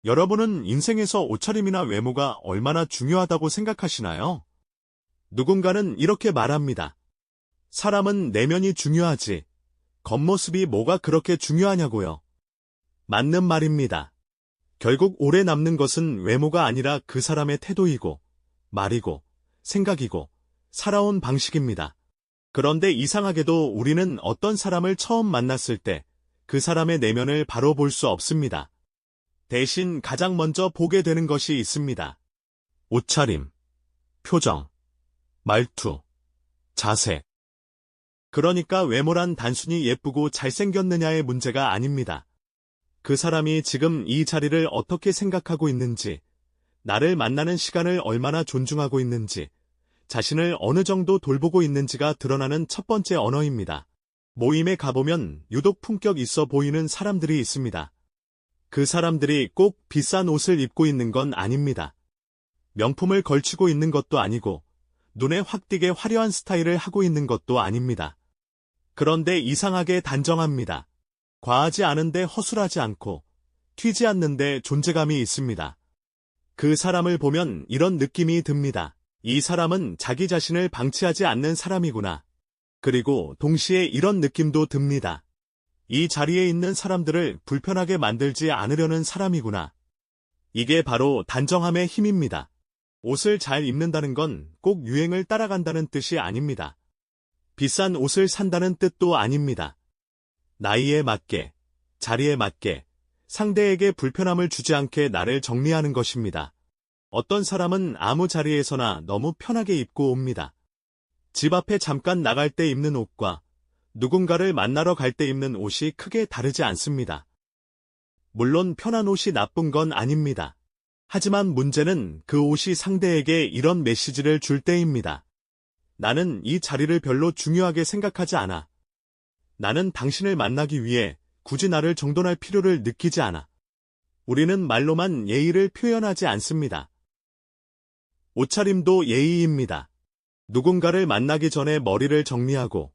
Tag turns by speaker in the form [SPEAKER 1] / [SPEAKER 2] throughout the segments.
[SPEAKER 1] 여러분은 인생에서 옷차림이나 외모가 얼마나 중요하다고 생각하시나요? 누군가는 이렇게 말합니다. 사람은 내면이 중요하지. 겉모습이 뭐가 그렇게 중요하냐고요. 맞는 말입니다. 결국 오래 남는 것은 외모가 아니라 그 사람의 태도이고, 말이고, 생각이고, 살아온 방식입니다. 그런데 이상하게도 우리는 어떤 사람을 처음 만났을 때 그 사람의 내면을 바로 볼 수 없습니다. 대신 가장 먼저 보게 되는 것이 있습니다. 옷차림, 표정, 말투, 자세. 그러니까 외모란 단순히 예쁘고 잘생겼느냐의 문제가 아닙니다. 그 사람이 지금 이 자리를 어떻게 생각하고 있는지, 나를 만나는 시간을 얼마나 존중하고 있는지, 자신을 어느 정도 돌보고 있는지가 드러나는 첫 번째 언어입니다. 모임에 가보면 유독 품격 있어 보이는 사람들이 있습니다. 그 사람들이 꼭 비싼 옷을 입고 있는 건 아닙니다. 명품을 걸치고 있는 것도 아니고, 눈에 확 띄게 화려한 스타일을 하고 있는 것도 아닙니다. 그런데 이상하게 단정합니다. 과하지 않은데 허술하지 않고, 튀지 않는데 존재감이 있습니다. 그 사람을 보면 이런 느낌이 듭니다. 이 사람은 자기 자신을 방치하지 않는 사람이구나. 그리고 동시에 이런 느낌도 듭니다. 이 자리에 있는 사람들을 불편하게 만들지 않으려는 사람이구나. 이게 바로 단정함의 힘입니다. 옷을 잘 입는다는 건 꼭 유행을 따라간다는 뜻이 아닙니다. 비싼 옷을 산다는 뜻도 아닙니다. 나이에 맞게, 자리에 맞게, 상대에게 불편함을 주지 않게 나를 정리하는 것입니다. 어떤 사람은 아무 자리에서나 너무 편하게 입고 옵니다. 집 앞에 잠깐 나갈 때 입는 옷과 누군가를 만나러 갈 때 입는 옷이 크게 다르지 않습니다. 물론 편한 옷이 나쁜 건 아닙니다. 하지만 문제는 그 옷이 상대에게 이런 메시지를 줄 때입니다. 나는 이 자리를 별로 중요하게 생각하지 않아. 나는 당신을 만나기 위해 굳이 나를 정돈할 필요를 느끼지 않아. 우리는 말로만 예의를 표현하지 않습니다. 옷차림도 예의입니다. 누군가를 만나기 전에 머리를 정리하고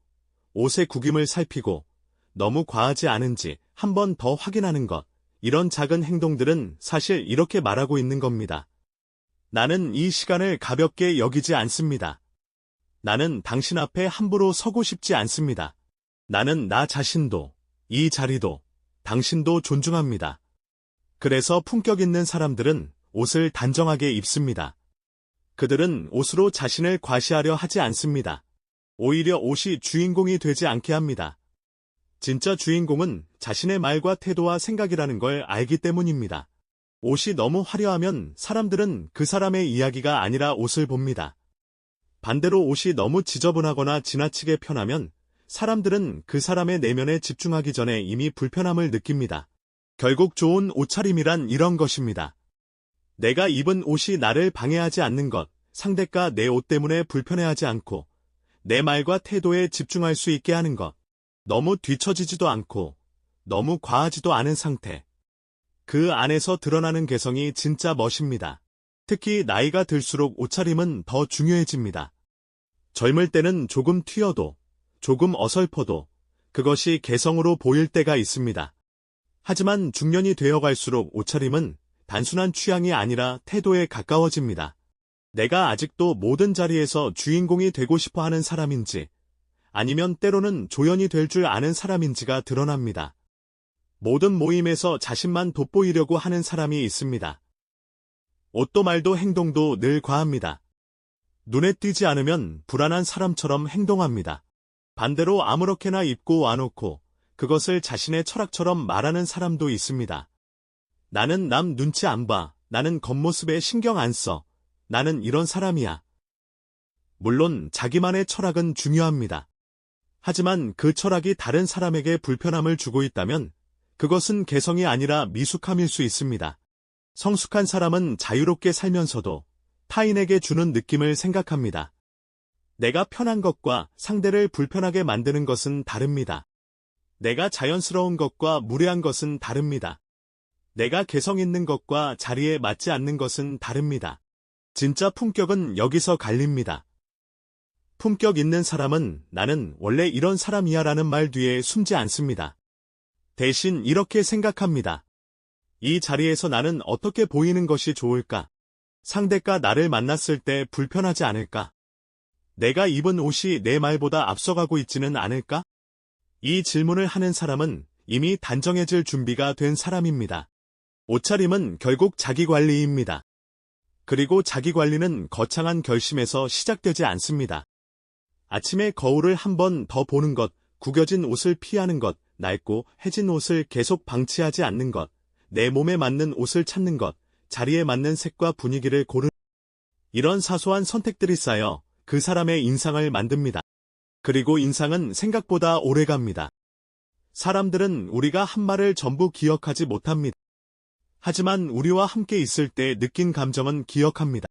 [SPEAKER 1] 옷의 구김을 살피고 너무 과하지 않은지 한 번 더 확인하는 것. 이런 작은 행동들은 사실 이렇게 말하고 있는 겁니다. 나는 이 시간을 가볍게 여기지 않습니다. 나는 당신 앞에 함부로 서고 싶지 않습니다. 나는 나 자신도, 이 자리도, 당신도 존중합니다. 그래서 품격 있는 사람들은 옷을 단정하게 입습니다. 그들은 옷으로 자신을 과시하려 하지 않습니다. 오히려 옷이 주인공이 되지 않게 합니다. 진짜 주인공은 자신의 말과 태도와 생각이라는 걸 알기 때문입니다. 옷이 너무 화려하면 사람들은 그 사람의 이야기가 아니라 옷을 봅니다. 반대로 옷이 너무 지저분하거나 지나치게 편하면 사람들은 그 사람의 내면에 집중하기 전에 이미 불편함을 느낍니다. 결국 좋은 옷차림이란 이런 것입니다. 내가 입은 옷이 나를 방해하지 않는 것, 상대가 내 옷 때문에 불편해하지 않고 내 말과 태도에 집중할 수 있게 하는 것, 너무 뒤처지지도 않고 너무 과하지도 않은 상태. 그 안에서 드러나는 개성이 진짜 멋입니다. 특히 나이가 들수록 옷차림은 더 중요해집니다. 젊을 때는 조금 튀어도, 조금 어설퍼도 그것이 개성으로 보일 때가 있습니다. 하지만 중년이 되어갈수록 옷차림은 단순한 취향이 아니라 태도에 가까워집니다. 내가 아직도 모든 자리에서 주인공이 되고 싶어 하는 사람인지, 아니면 때로는 조연이 될 줄 아는 사람인지가 드러납니다. 모든 모임에서 자신만 돋보이려고 하는 사람이 있습니다. 옷도 말도 행동도 늘 과합니다. 눈에 띄지 않으면 불안한 사람처럼 행동합니다. 반대로 아무렇게나 입고 와놓고 그것을 자신의 철학처럼 말하는 사람도 있습니다. 나는 남 눈치 안 봐. 나는 겉모습에 신경 안 써. 나는 이런 사람이야. 물론 자기만의 철학은 중요합니다. 하지만 그 철학이 다른 사람에게 불편함을 주고 있다면 그것은 개성이 아니라 미숙함일 수 있습니다. 성숙한 사람은 자유롭게 살면서도 타인에게 주는 느낌을 생각합니다. 내가 편한 것과 상대를 불편하게 만드는 것은 다릅니다. 내가 자연스러운 것과 무례한 것은 다릅니다. 내가 개성 있는 것과 자리에 맞지 않는 것은 다릅니다. 진짜 품격은 여기서 갈립니다. 품격 있는 사람은 나는 원래 이런 사람이야 라는 말 뒤에 숨지 않습니다. 대신 이렇게 생각합니다. 이 자리에서 나는 어떻게 보이는 것이 좋을까? 상대가 나를 만났을 때 불편하지 않을까? 내가 입은 옷이 내 말보다 앞서가고 있지는 않을까? 이 질문을 하는 사람은 이미 단정해질 준비가 된 사람입니다. 옷차림은 결국 자기관리입니다. 그리고 자기관리는 거창한 결심에서 시작되지 않습니다. 아침에 거울을 한 번 더 보는 것, 구겨진 옷을 피하는 것, 낡고 해진 옷을 계속 방치하지 않는 것, 내 몸에 맞는 옷을 찾는 것, 자리에 맞는 색과 분위기를 고르는 이런 사소한 선택들이 쌓여 그 사람의 인상을 만듭니다. 그리고 인상은 생각보다 오래갑니다. 사람들은 우리가 한 말을 전부 기억하지 못합니다. 하지만 우리와 함께 있을 때 느낀 감정은 기억합니다.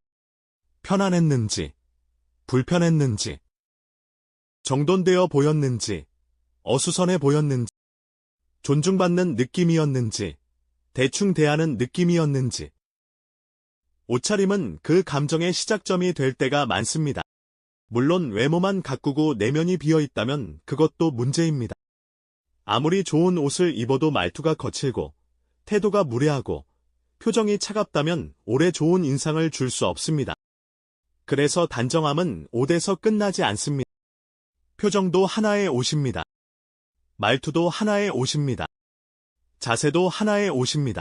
[SPEAKER 1] 편안했는지, 불편했는지, 정돈되어 보였는지, 어수선해 보였는지, 존중받는 느낌이었는지, 대충 대하는 느낌이었는지. 옷차림은 그 감정의 시작점이 될 때가 많습니다. 물론 외모만 가꾸고 내면이 비어있다면 그것도 문제입니다. 아무리 좋은 옷을 입어도 말투가 거칠고 태도가 무례하고 표정이 차갑다면 오래 좋은 인상을 줄 수 없습니다. 그래서 단정함은 옷에서 끝나지 않습니다. 표정도 하나의 옷입니다. 말투도 하나의 옷입니다. 자세도 하나의 옷입니다.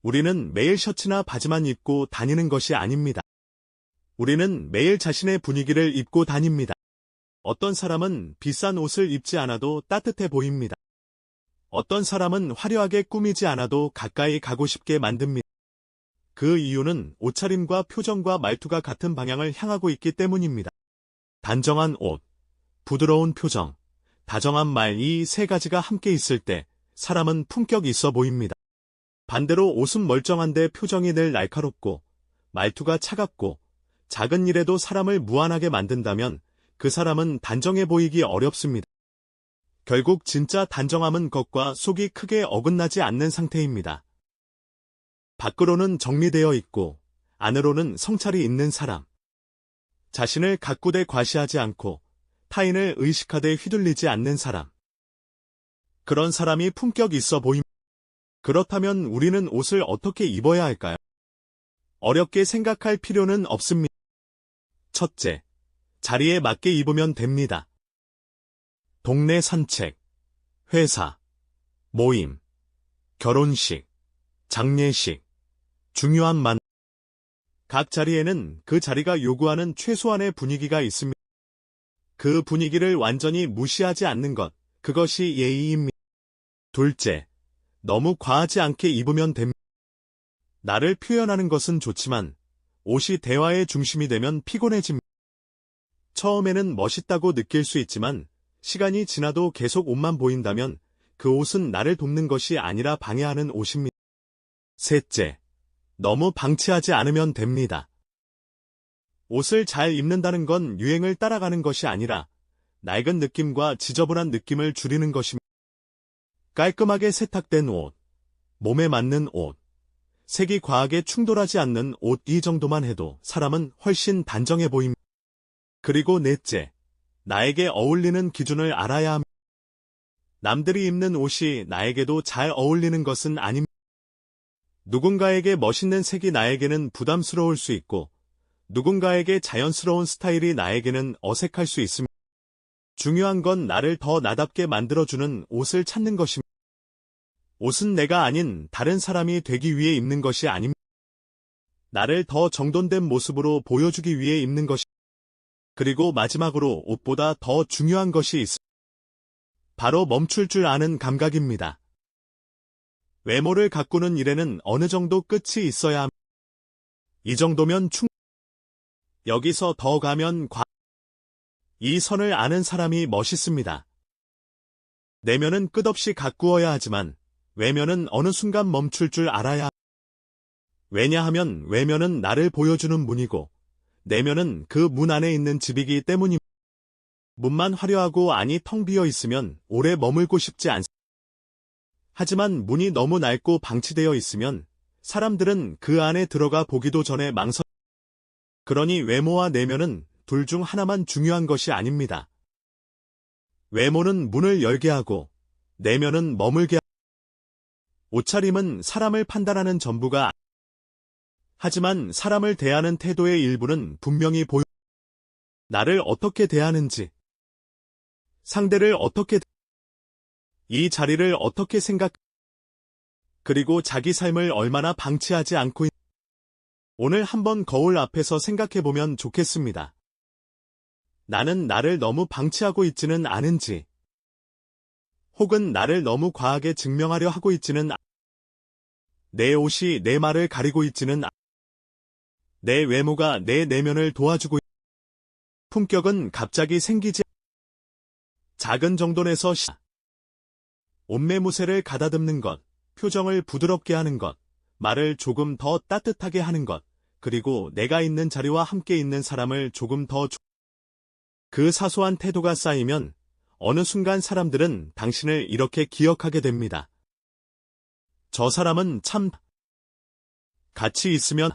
[SPEAKER 1] 우리는 매일 셔츠나 바지만 입고 다니는 것이 아닙니다. 우리는 매일 자신의 분위기를 입고 다닙니다. 어떤 사람은 비싼 옷을 입지 않아도 따뜻해 보입니다. 어떤 사람은 화려하게 꾸미지 않아도 가까이 가고 싶게 만듭니다. 그 이유는 옷차림과 표정과 말투가 같은 방향을 향하고 있기 때문입니다. 단정한 옷, 부드러운 표정, 다정한 말 이 세 가지가 함께 있을 때 사람은 품격 있어 보입니다. 반대로 옷은 멀쩡한데 표정이 늘 날카롭고 말투가 차갑고 작은 일에도 사람을 무안하게 만든다면 그 사람은 단정해 보이기 어렵습니다. 결국 진짜 단정함은 겉과 속이 크게 어긋나지 않는 상태입니다. 밖으로는 정리되어 있고 안으로는 성찰이 있는 사람. 자신을 가꾸되 과시하지 않고 타인을 의식하되 휘둘리지 않는 사람. 그런 사람이 품격 있어 보입니다. 그렇다면 우리는 옷을 어떻게 입어야 할까요? 어렵게 생각할 필요는 없습니다. 첫째, 자리에 맞게 입으면 됩니다. 동네 산책, 회사, 모임, 결혼식, 장례식, 중요한 만남. 각 자리에는 그 자리가 요구하는 최소한의 분위기가 있습니다. 그 분위기를 완전히 무시하지 않는 것, 그것이 예의입니다. 둘째, 너무 과하지 않게 입으면 됩니다. 나를 표현하는 것은 좋지만 옷이 대화의 중심이 되면 피곤해집니다. 처음에는 멋있다고 느낄 수 있지만 시간이 지나도 계속 옷만 보인다면 그 옷은 나를 돕는 것이 아니라 방해하는 옷입니다. 셋째, 너무 방치하지 않으면 됩니다. 옷을 잘 입는다는 건 유행을 따라가는 것이 아니라 낡은 느낌과 지저분한 느낌을 줄이는 것입니다. 깔끔하게 세탁된 옷, 몸에 맞는 옷, 색이 과하게 충돌하지 않는 옷 이 정도만 해도 사람은 훨씬 단정해 보입니다. 그리고 넷째, 나에게 어울리는 기준을 알아야 합니다. 남들이 입는 옷이 나에게도 잘 어울리는 것은 아닙니다. 누군가에게 멋있는 색이 나에게는 부담스러울 수 있고 누군가에게 자연스러운 스타일이 나에게는 어색할 수 있습니다. 중요한 건 나를 더 나답게 만들어주는 옷을 찾는 것입니다. 옷은 내가 아닌 다른 사람이 되기 위해 입는 것이 아닙니다. 나를 더 정돈된 모습으로 보여주기 위해 입는 것입니다. 그리고 마지막으로 옷보다 더 중요한 것이 있습니다. 바로 멈출 줄 아는 감각입니다. 외모를 가꾸는 일에는 어느 정도 끝이 있어야 합니다. 이 정도면 여기서 더 가면 이 선을 아는 사람이 멋있습니다. 내면은 끝없이 가꾸어야 하지만 외면은 어느 순간 멈출 줄 알아야 합니다. 왜냐하면 외면은 나를 보여주는 문이고 내면은 그 문 안에 있는 집이기 때문입니다. 문만 화려하고 안이 텅 비어 있으면 오래 머물고 싶지 않습니다. 하지만 문이 너무 낡고 방치되어 있으면 사람들은 그 안에 들어가 보기도 전에 그러니 외모와 내면은 둘 중 하나만 중요한 것이 아닙니다. 외모는 문을 열게 하고 내면은 머물게 옷차림은 사람을 판단하는 전부가 하지만 사람을 대하는 태도의 일부는 분명히 나를 어떻게 대하는지, 상대를 어떻게 이 자리를 어떻게 그리고 자기 삶을 얼마나 방치하지 않고 오늘 한번 거울 앞에서 생각해보면 좋겠습니다. 나는 나를 너무 방치하고 있지는 않은지, 혹은 나를 너무 과하게 증명하려 하고 있지는 내 옷이 내 말을 가리고 있지는 내 외모가 내 내면을 도와주고 품격은 갑자기 생기지 작은 정돈에서 옷매무새를 가다듬는 것, 표정을 부드럽게 하는 것, 말을 조금 더 따뜻하게 하는 것, 그리고 내가 있는 자리와 함께 있는 사람을 조금 더 그 사소한 태도가 쌓이면 어느 순간 사람들은 당신을 이렇게 기억하게 됩니다. 저 사람은 참 같이 있으면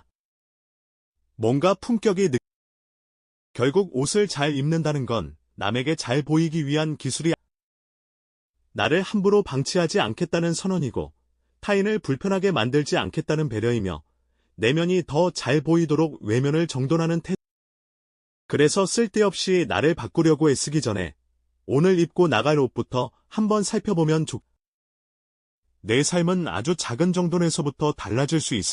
[SPEAKER 1] 뭔가 품격이 결국 옷을 잘 입는다는 건 남에게 잘 보이기 위한 기술이 나를 함부로 방치하지 않겠다는 선언이고 타인을 불편하게 만들지 않겠다는 배려이며 내면이 더 잘 보이도록 외면을 정돈하는 태도. 그래서 쓸데없이 나를 바꾸려고 애쓰기 전에 오늘 입고 나갈 옷부터 한번 살펴보면 내 삶은 아주 작은 정돈에서부터 달라질 수 있습니다.